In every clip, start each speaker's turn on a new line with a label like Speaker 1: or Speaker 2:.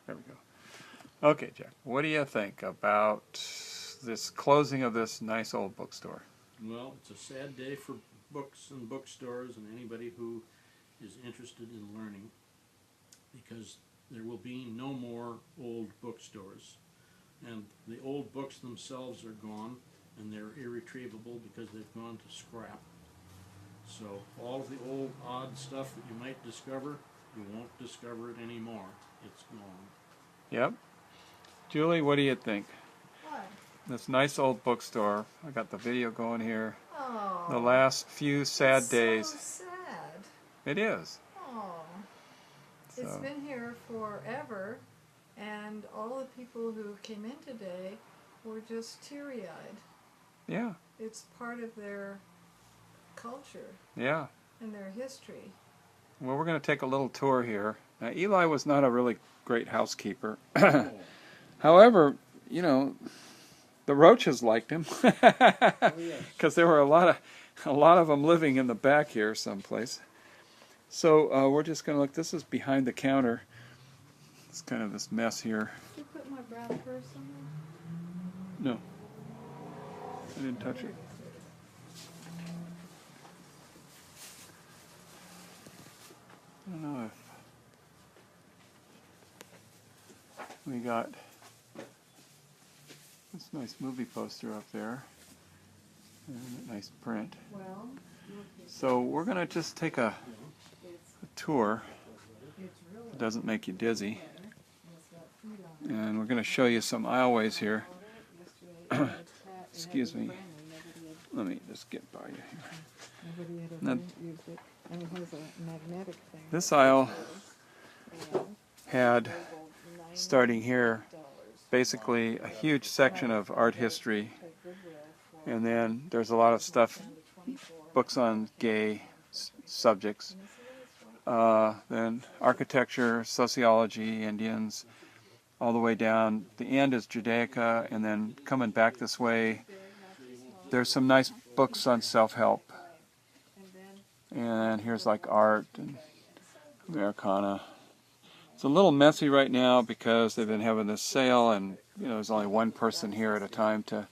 Speaker 1: There we go. Okay, Jack, what do you think about this closing of this nice old bookstore?
Speaker 2: Well, it's a sad day for books and bookstores and anybody who is interested in learning, because there will be no more old bookstores. And the old books themselves are gone, and they're irretrievable because they've gone to scrap. So all of the old odd stuff that you might discover, you won't discover it anymore. It's gone.
Speaker 1: Yep. Julie, what do you think?
Speaker 3: What?
Speaker 1: This nice old bookstore. I got the video going here.
Speaker 3: Oh.
Speaker 1: The last few sad
Speaker 3: it's
Speaker 1: days.
Speaker 3: So sad.
Speaker 1: It is.
Speaker 3: Oh.
Speaker 1: So.
Speaker 3: It's been here forever, and all the people who came in today were just teary-eyed.
Speaker 1: Yeah.
Speaker 3: It's part of their culture.
Speaker 1: Yeah.
Speaker 3: And their history.
Speaker 1: Well, we're going to take a little tour here. Now, Eli was not a really great housekeeper. However, you know, the roaches liked him because there were a lot of them living in the back here someplace. So we're just going to look. This is behind the counter. It's kind of this mess here.
Speaker 3: Did you put my brown purse in
Speaker 1: there? No, I didn't touch it. I don't know if we got this nice movie poster up there and a nice print.
Speaker 3: Well,
Speaker 1: so we're going to just take a tour. It doesn't make you dizzy. And we're going to show you some aisleways here. Excuse me. Let me just get by you here. Now, this aisle had, starting here, basically a huge section of art history, and then there's a lot of stuff, books on gay subjects, then architecture, sociology, Indians, all the way down. The end is Judaica, and then coming back this way, there's some nice books on self-help. And here's like art and Americana. It's a little messy right now because they've been having this sale, and you know there's only one person here at a time to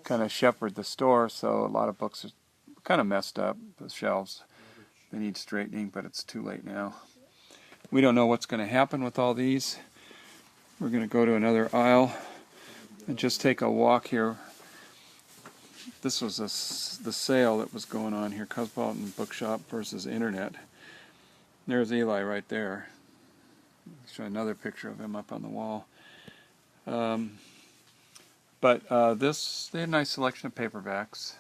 Speaker 1: kind of shepherd the store, so a lot of books are kind of messed up. The shelves, they need straightening, but it's too late now. We don't know what's going to happen with all these. We're going to go to another aisle and just take a walk here. This was the sale that was going on here, Cosmopolitan Bookshop versus Internet. There's Eli right there. I'll show another picture of him up on the wall. They had a nice selection of paperbacks.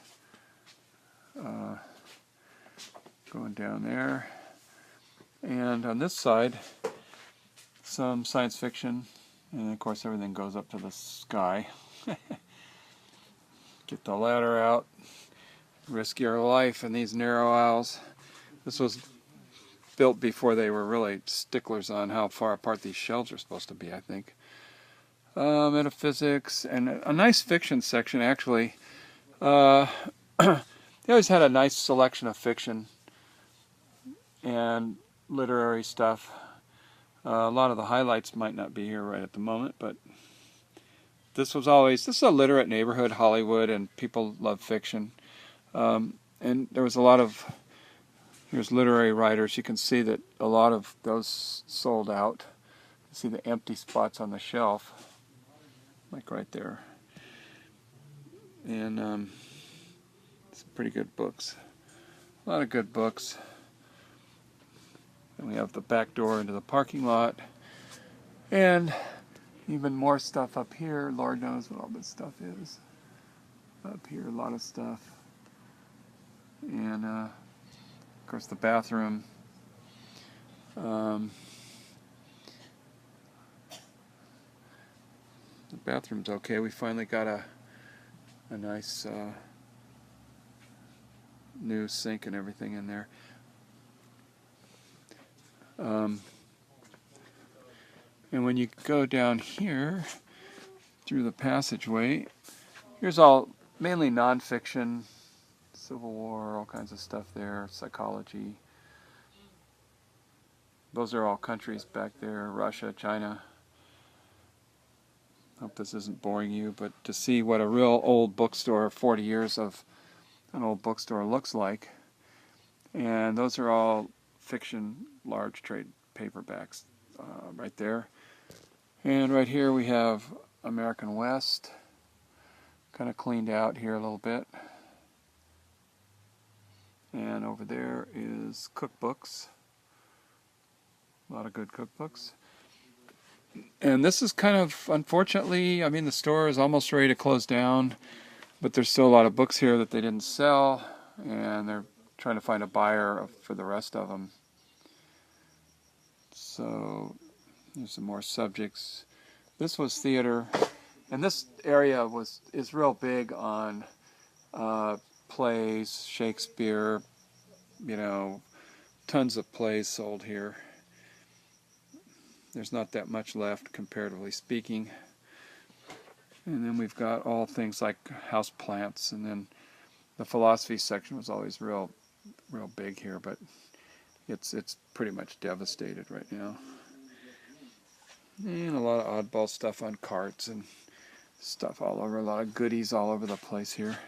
Speaker 1: Going down there. And on this side, some science fiction. And of course everything goes up to the sky. Get the ladder out, risk your life in these narrow aisles. This was built before they were really sticklers on how far apart these shelves are supposed to be, I think. Metaphysics, and a nice fiction section, actually. They always had a nice selection of fiction and literary stuff. A lot of the highlights might not be here right at the moment, but this is a literate neighborhood, Hollywood, and people love fiction. And there was a lot of, here's literary writers. You can see that a lot of those sold out. You see the empty spots on the shelf, like right there. And some pretty good books. A lot of good books. And we have the back door into the parking lot. And even more stuff up here. Lord knows what all this stuff is. Up here, a lot of stuff. And, of course, the bathroom. Um, the bathroom's okay. We finally got a nice new sink and everything in there. And when you go down here through the passageway, here's all mainly nonfiction, Civil War, all kinds of stuff there, psychology. Those are all countries back there, Russia, China. Hope this isn't boring you, but to see what a real old bookstore, 40 years of an old bookstore looks like. And those are all fiction, large trade paperbacks right there. And right here we have American West, kind of cleaned out here a little bit. And over there is cookbooks, a lot of good cookbooks. And this is kind of, unfortunately, I mean, the store is almost ready to close down, but there's still a lot of books here that they didn't sell, and they're trying to find a buyer for the rest of them. So there's some more subjects. This was theater, and this area is real big on plays, Shakespeare, you know, tons of plays sold here. There's not that much left, comparatively speaking. And then we've got all things like house plants, and then the philosophy section was always real big here, but it's pretty much devastated right now. And a lot of oddball stuff on carts and stuff all over, a lot of goodies all over the place here.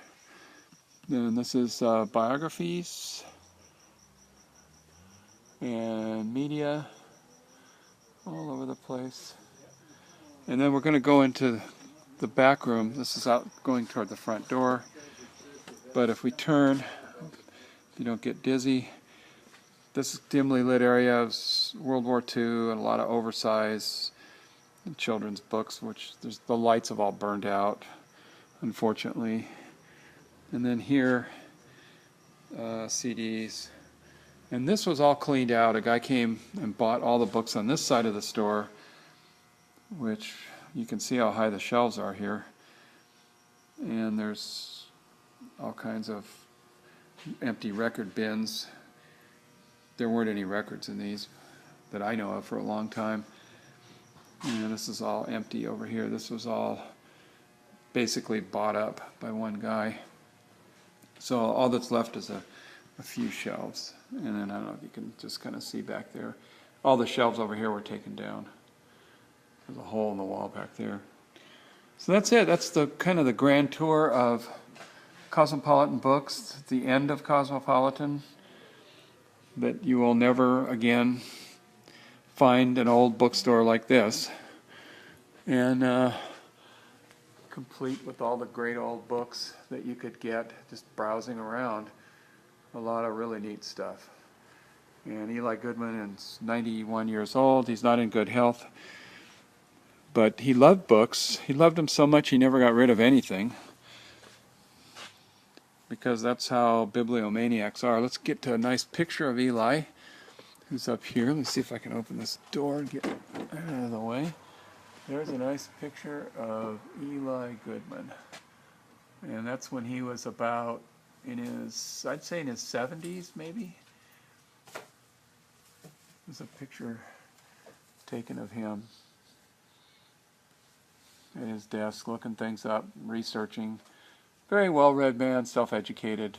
Speaker 1: Then this is biographies and media all over the place. And then we're going to go into the back room. This is out going toward the front door. But if we turn, if you don't get dizzy, this dimly lit area is World War II and a lot of oversized children's books, which the lights have all burned out, unfortunately. And then here, CDs. And this was all cleaned out. A guy came and bought all the books on this side of the store, which you can see how high the shelves are here. And there's all kinds of empty record bins. There weren't any records in these that I know of for a long time. And this is all empty over here. This was all basically bought up by one guy. So all that's left is a few shelves. And then I don't know if you can just kind of see back there. All the shelves over here were taken down. There's a hole in the wall back there. So that's it. That's the kind of the grand tour of Cosmopolitan Books, the end of Cosmopolitan. That you will never again find an old bookstore like this. And complete with all the great old books that you could get just browsing around. A lot of really neat stuff. And Eli Goodman is 91 years old. He's not in good health. But he loved books. He loved them so much he never got rid of anything. Because that's how bibliomaniacs are. Let's get to a nice picture of Eli, who's up here. Let me see if I can open this door and get out of the way. There's a nice picture of Eli Goodman. And that's when he was about I'd say in his 70s, maybe. There's a picture taken of him at his desk, looking things up, researching. Very well-read man, self-educated.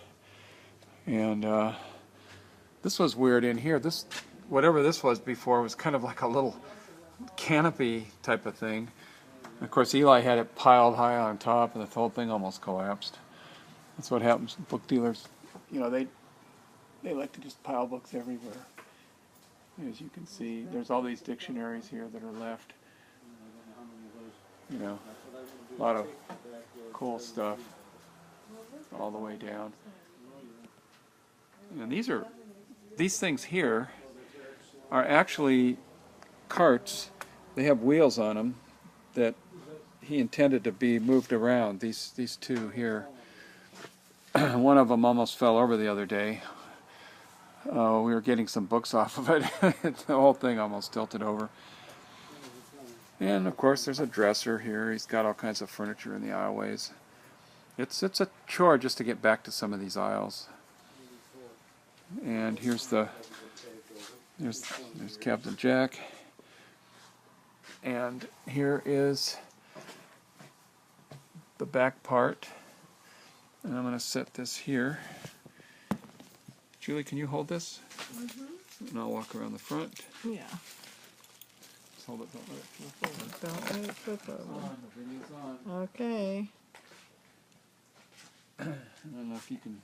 Speaker 1: And this was weird in here. This, whatever this was before, was kind of like a little canopy type of thing. And of course, Eli had it piled high on top, and the whole thing almost collapsed. That's what happens. Book dealers, you know, they like to just pile books everywhere. As you can see, there's all these dictionaries here that are left. You know, a lot of cool stuff all the way down. And these things here are actually carts. They have wheels on them that he intended to be moved around. These two here. One of them almost fell over the other day. we were getting some books off of it. The whole thing almost tilted over. And of course there's a dresser here. He's got all kinds of furniture in the aisleways. It's a chore just to get back to some of these aisles. And here's there's Captain Jack. And here is the back part. And I'm going to set this here. Julie, can you hold this? Mm-hmm. And I'll walk around the front.
Speaker 3: Yeah.
Speaker 1: Just hold it, don't let it flip over.
Speaker 3: Don't let it flip over.
Speaker 1: The video's on.
Speaker 3: Okay.
Speaker 1: I don't know if you can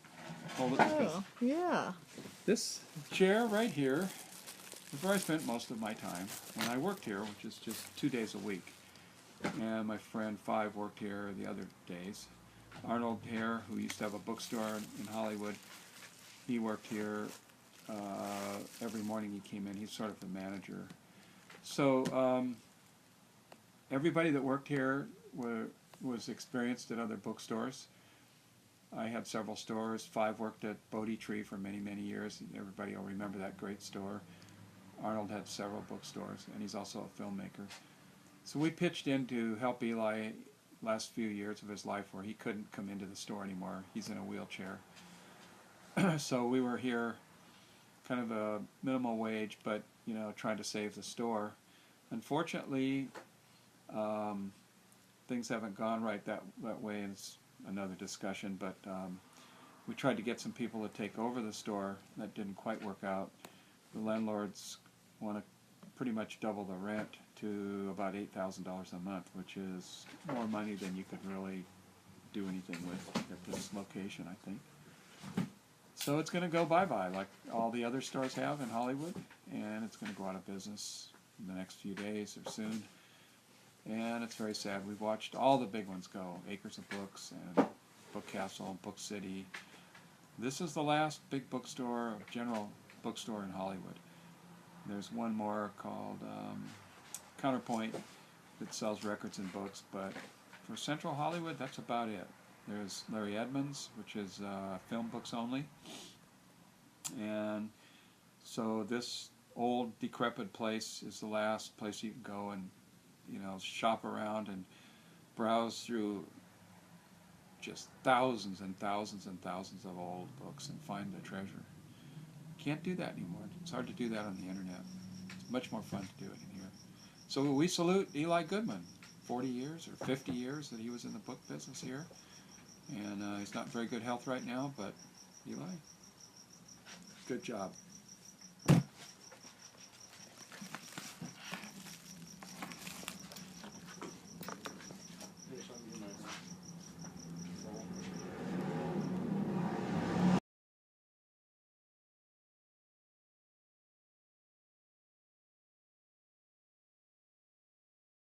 Speaker 1: hold it because
Speaker 3: Oh, yeah.
Speaker 1: this chair right here is where I spent most of my time when I worked here, which is just 2 days a week. And my friend Five worked here the other days. Arnold here, who used to have a bookstore in Hollywood, he worked here every morning he came in. He's sort of the manager. So everybody that worked here was experienced at other bookstores. I had several stores. Five worked at Bodie Tree for many, many years. Everybody will remember that great store. Arnold had several bookstores, and he's also a filmmaker. So we pitched in to help Eli last few years of his life where he couldn't come into the store anymore. He's in a wheelchair. So we were here kind of a minimal wage, but trying to save the store. Unfortunately, things haven't gone right that way, and it's another discussion, but we tried to get some people to take over the store. That didn't quite work out. The landlords want to pretty much double the rent to about $8,000 a month, which is more money than you could really do anything with at this location, I think. So it's going to go bye-bye like all the other stores have in Hollywood, and it's going to go out of business in the next few days or soon. And it's very sad. We've watched all the big ones go, Acres of Books and Book Castle, Book City. This is the last big bookstore, general bookstore in Hollywood. There's one more called Counterpoint that sells records and books, but for Central Hollywood, that's about it. There's Larry Edmunds, which is film books only. And so this old, decrepit place is the last place you can go and shop around and browse through just thousands and thousands and thousands of old books and find the treasure. Can't do that anymore. It's hard to do that on the internet. It's much more fun to do it in here. So we salute Eli Goodman, 40 years or 50 years that he was in the book business here. And he's not in very good health right now, but Eli, good job.